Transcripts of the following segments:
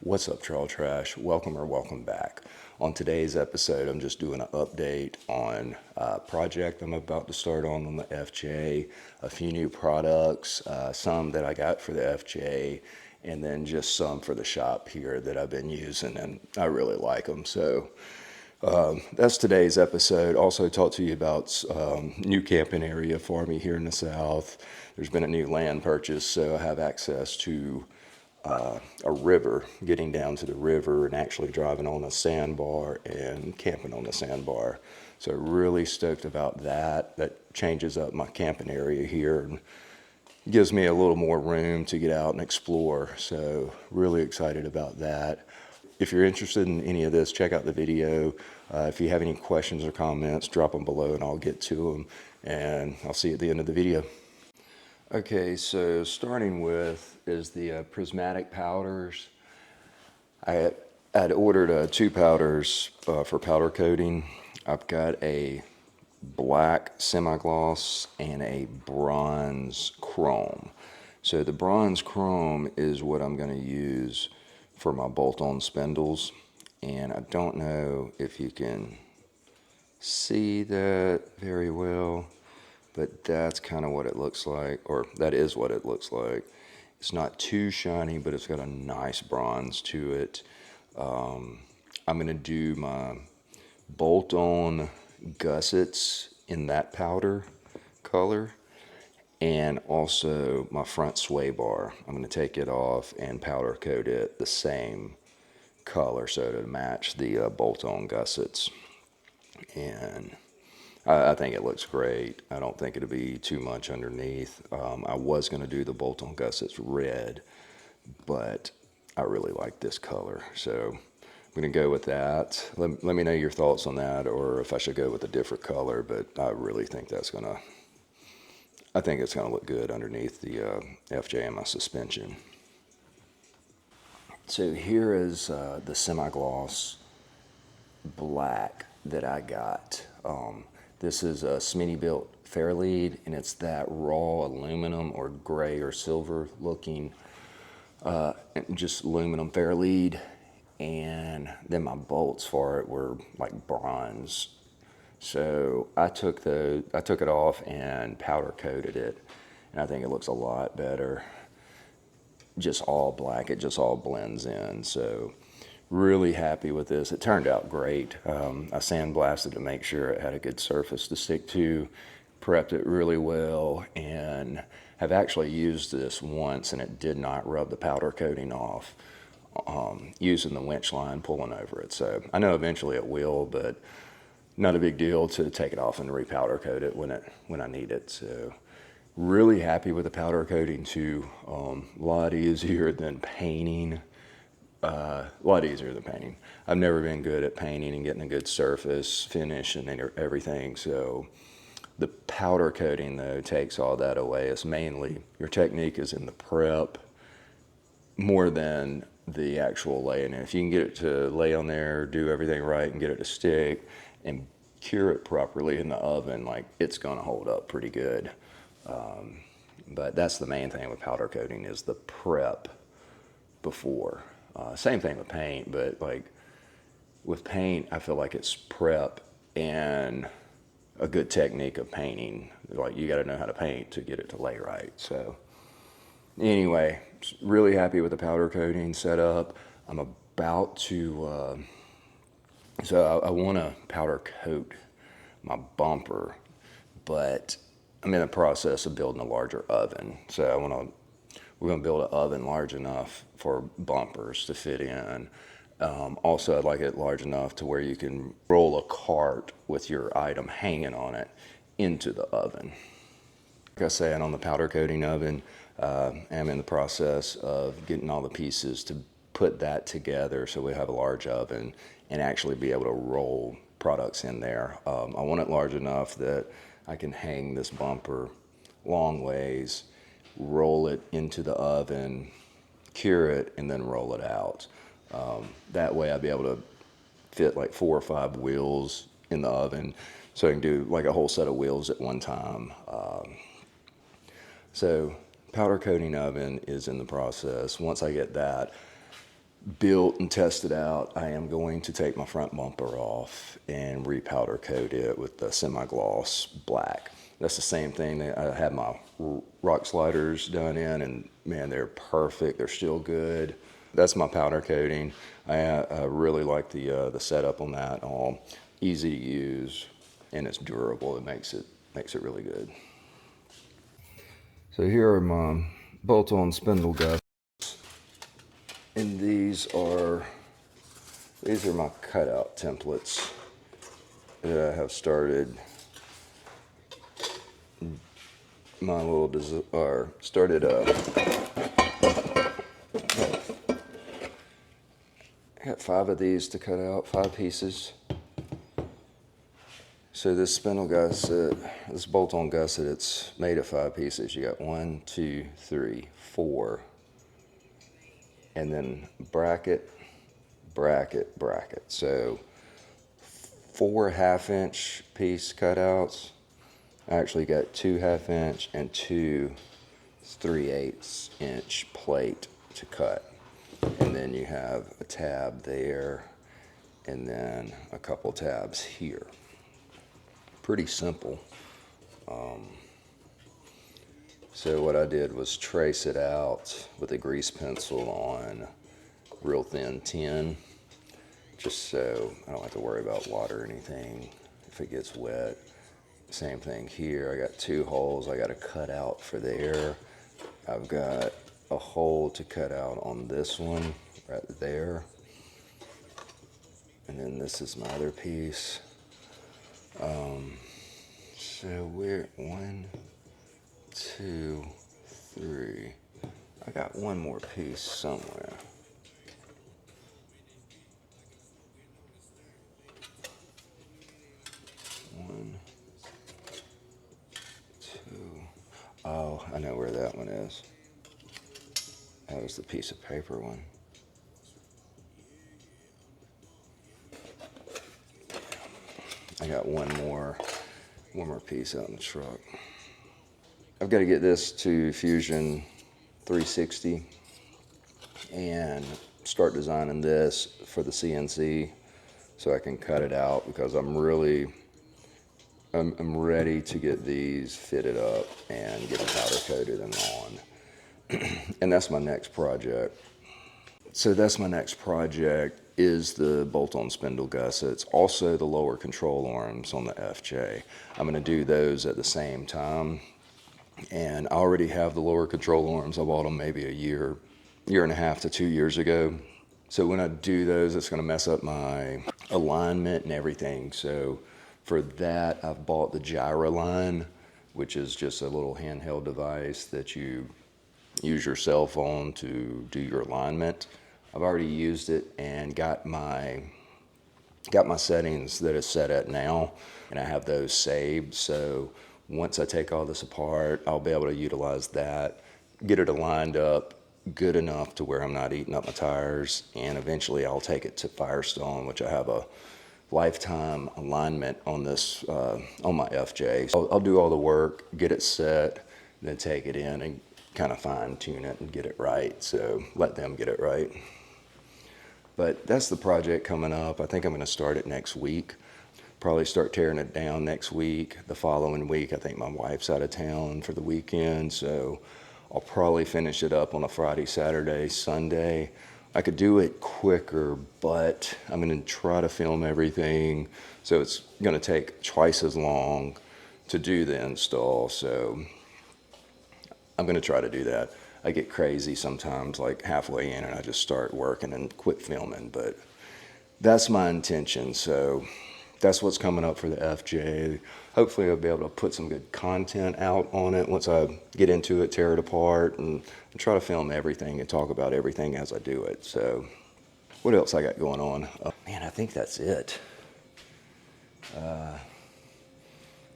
What's up, Trail Trash? Welcome back. On today's episode, I'm just doing an update on a project I'm about to start on the FJ, a few new products, some that I got for the FJ, and then just some for the shop here that I've been using, and I really like them. So that's today's episode. Also talk to you about new camping area for me here in the South. There's been a new land purchase, so I have access to a river, getting down to the river and actually driving on a sandbar and camping on the sandbar. So really stoked about that. That changes up my camping area here and gives me a little more room to get out and explore. So really excited about that. If you're interested in any of this, check out the video. If you have any questions or comments, drop them below and I'll get to them. And I'll see you at the end of the video. Okay, so starting with is the prismatic powders. I had ordered two powders for powder coating. I've got a black semi-gloss and a bronze chrome. So the bronze chrome is what I'm going to use for my bolt-on spindles. And I don't know if you can see that very well, but that's kind of what it looks like, or that is what it looks like. It's not too shiny, but it's got a nice bronze to it. I'm going to do my bolt-on gussets in that powder color, and also my front sway bar. I'm going to take it off and powder coat it the same color so to match the bolt-on gussets. And I think it looks great. I don't think it'll be too much underneath. I was going to do the bolt-on gussets red, but I really like this color. So I'm going to go with that. Let me know your thoughts on that, or if I should go with a different color, but I really think it's going to look good underneath the FJ and my suspension. So here is the semi-gloss black that I got. This is a Smittybilt Fairlead, and it's that raw aluminum or gray or silver looking, just aluminum Fairlead. And then my bolts for it were like bronze. So I took it off and powder coated it, and I think it looks a lot better. Just all black, it just all blends in. So really happy with this. It turned out great. I sandblasted to make sure it had a good surface to stick to, prepped it really well, and have actually used this once and it did not rub the powder coating off, using the winch line pulling over it. So I know eventually it will, but not a big deal to take it off and repowder coat it when I need it. So really happy with the powder coating too. A lot easier than painting. A lot easier than painting. I've never been good at painting and getting a good surface finish and everything. So the powder coating though takes all that away. It's mainly your technique is in the prep more than the actual laying. If you can get it to lay on there, do everything right, and get it to stick and cure it properly in the oven, like it's gonna hold up pretty good. But that's the main thing with powder coating is the prep before. Same thing with paint, but like with paint, I feel like it's prep and a good technique of painting. Like you got to know how to paint to get it to lay right. So anyway, really happy with the powder coating setup. I'm about to, so I want to powder coat my bumper, but I'm in the process of building a larger oven. So we're going to build an oven large enough for bumpers to fit in. Also, I'd like it large enough to where you can roll a cart with your item hanging on it into the oven. Like I said, on the powder coating oven, I'm in the process of getting all the pieces to put that together so we have a large oven and actually be able to roll products in there. I want it large enough that I can hang this bumper long ways, roll it into the oven, cure it, and then roll it out. That way I'll be able to fit like 4 or 5 wheels in the oven, so I can do like a whole set of wheels at one time. So powder coating oven is in the process. Once I get that, built and tested out, I am going to take my front bumper off and repowder coat it with the semi-gloss black. That's the same thing that I had my rock sliders done in, and man, they're perfect. They're still good. That's my powder coating. I really like the setup on that. All easy to use, and it's durable. It makes it really good. So here are my bolt-on spindle gussets, and these are my cutout templates that I have started my little started I got 5 of these to cut out, 5 pieces. So this spindle gusset, this bolt-on gusset, it's made of 5 pieces. You got 1, 2, 3, 4, and then bracket, bracket, bracket. So 4 1/2-inch piece cutouts. I actually got 2 1/2-inch and 2 3/8-inch plate to cut. And then you have a tab there, and then a couple tabs here. Pretty simple. So what I did was trace it out with a grease pencil on real thin tin, just so I don't have to worry about water or anything if it gets wet. Same thing here. I got 2 holes I got to cut out for there. I've got a hole to cut out on this one right there, and then this is my other piece. So we're 1, 2, 3. I got one more piece somewhere. One, 2. Oh, I know where that one is. That was the piece of paper one. I got one more piece out in the truck. I've got to get this to Fusion 360 and start designing this for the CNC so I can cut it out, because I'm ready to get these fitted up and get them powder coated and on. And that's my next project. So that's my next project is the bolt-on spindle gussets, also the lower control arms on the FJ. I'm going to do those at the same time. And I already have the lower control arms. I bought them maybe a year and a half to 2 years ago. So when I do those, it's going to mess up my alignment and everything. So for that, I've bought the GyroLine, which is just a little handheld device that you use your cell phone to do your alignment. I've already used it and got my settings that it's set at now, and I have those saved. So once I take all this apart, I'll be able to utilize that, get it aligned up good enough to where I'm not eating up my tires, and eventually I'll take it to Firestone, which I have a lifetime alignment on this on my FJ. So I'll do all the work, get it set, then take it in and kind of fine tune it and get it right. So let them get it right. But that's the project coming up. I think I'm going to start it next week. Probably start tearing it down next week. The following week, I think my wife's out of town for the weekend, so I'll probably finish it up on a Friday, Saturday, Sunday. I could do it quicker, but I'm going to try to film everything, so it's going to take twice as long to do the install. So I'm going to try to do that. I get crazy sometimes, like halfway in, and I just start working and quit filming, but that's my intention. So that's what's coming up for the FJ. Hopefully I'll be able to put some good content out on it once I get into it, tear it apart, and try to film everything and talk about everything as I do it. So what else I got going on? Man, I think that's it.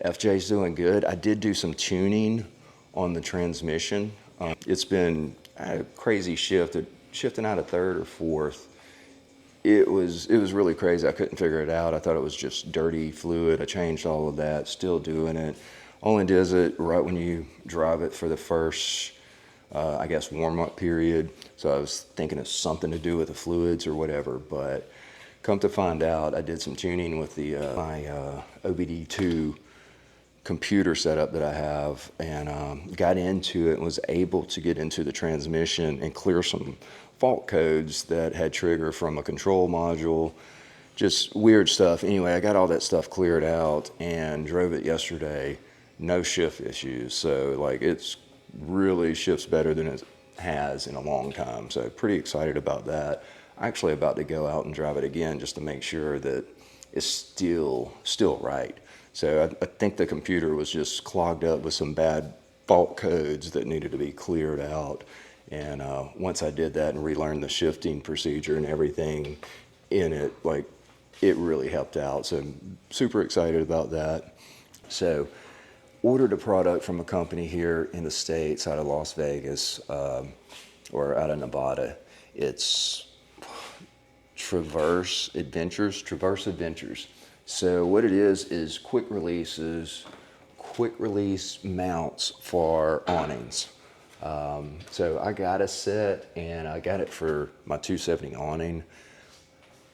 FJ's doing good. I did do some tuning on the transmission. It's been a crazy shift, shifting out of third or fourth. It was really crazy. I couldn't figure it out. I thought it was just dirty fluid. I changed all of that, still doing it. Only does it right when you drive it for the first I guess, warm-up period. So I was thinking it's something to do with the fluids or whatever, but come to find out, I did some tuning with my OBD2 computer setup that I have, and got into it and was able to get into the transmission and clear some fault codes that had trigger from a control module, just weird stuff. Anyway, I got all that stuff cleared out and drove it yesterday. No shift issues. So like it's really shifts better than it has in a long time. So pretty excited about that. Actually about to go out and drive it again just to make sure that it's still right. So I think the computer was just clogged up with some bad fault codes that needed to be cleared out. And once I did that and relearned the shifting procedure and everything in it, like it really helped out. So I'm super excited about that. So ordered a product from a company here in the States out of Las Vegas, or out of Nevada. It's Traverse Adventures. So what it is quick release mounts for awnings. So I got a set and I got it for my 270 awning.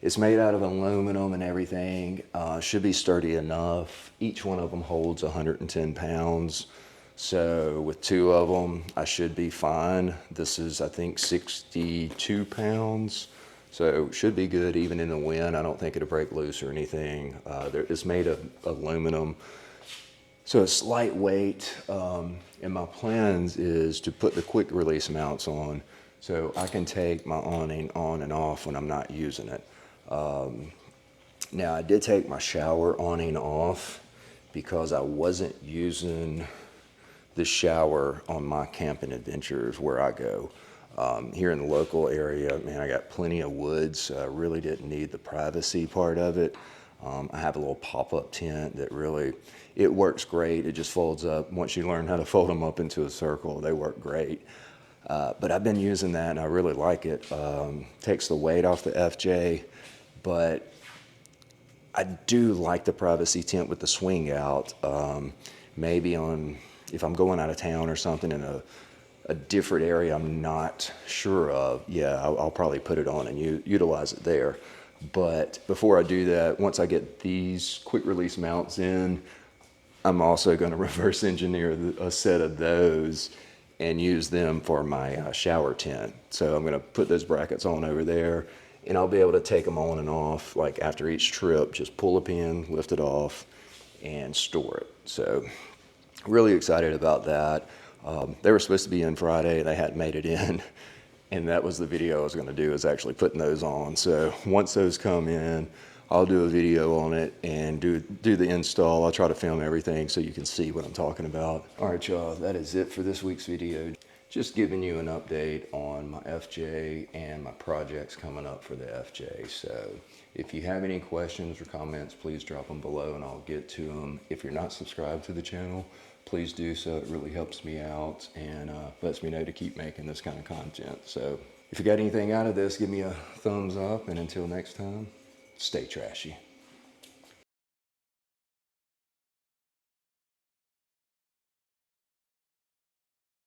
It's made out of aluminum and everything. Should be sturdy enough. Each one of them holds 110 pounds. So with two of them, I should be fine. This is, I think, 62 pounds. So should be good even in the wind. I don't think it'll break loose or anything. It's made of aluminum. So it's lightweight. And my plans is to put the quick release mounts on so I can take my awning on and off when I'm not using it. Now I did take my shower awning off because I wasn't using the shower on my camping adventures where I go. Here in the local area, man, I got plenty of woods. I really didn't need the privacy part of it. I have a little pop-up tent that really, it works great. It just folds up. Once you learn how to fold them up into a circle, they work great. But I've been using that and I really like it. Takes the weight off the FJ, but I do like the privacy tent with the swing out. Maybe if I'm going out of town or something in a different area I'm not sure of, yeah, I'll probably put it on and utilize it there. But before I do that, once I get these quick release mounts in, I'm also going to reverse engineer a set of those and use them for my shower tent. So I'm going to put those brackets on over there and I'll be able to take them on and off, like after each trip, just pull a pin, lift it off and store it. So really excited about that. They were supposed to be in Friday. They hadn't made it in. And that was the video I was going to do, is actually putting those on. So once those come in, I'll do a video on it and do the install. I'll try to film everything so you can see what I'm talking about. All right, y'all, that is it for this week's video. Just giving you an update on my FJ and my projects coming up for the FJ. So if you have any questions or comments, please drop them below and I'll get to them. If you're not subscribed to the channel, please do so. It really helps me out and lets me know to keep making this kind of content. So if you got anything out of this, give me a thumbs up, and until next time, stay trashy.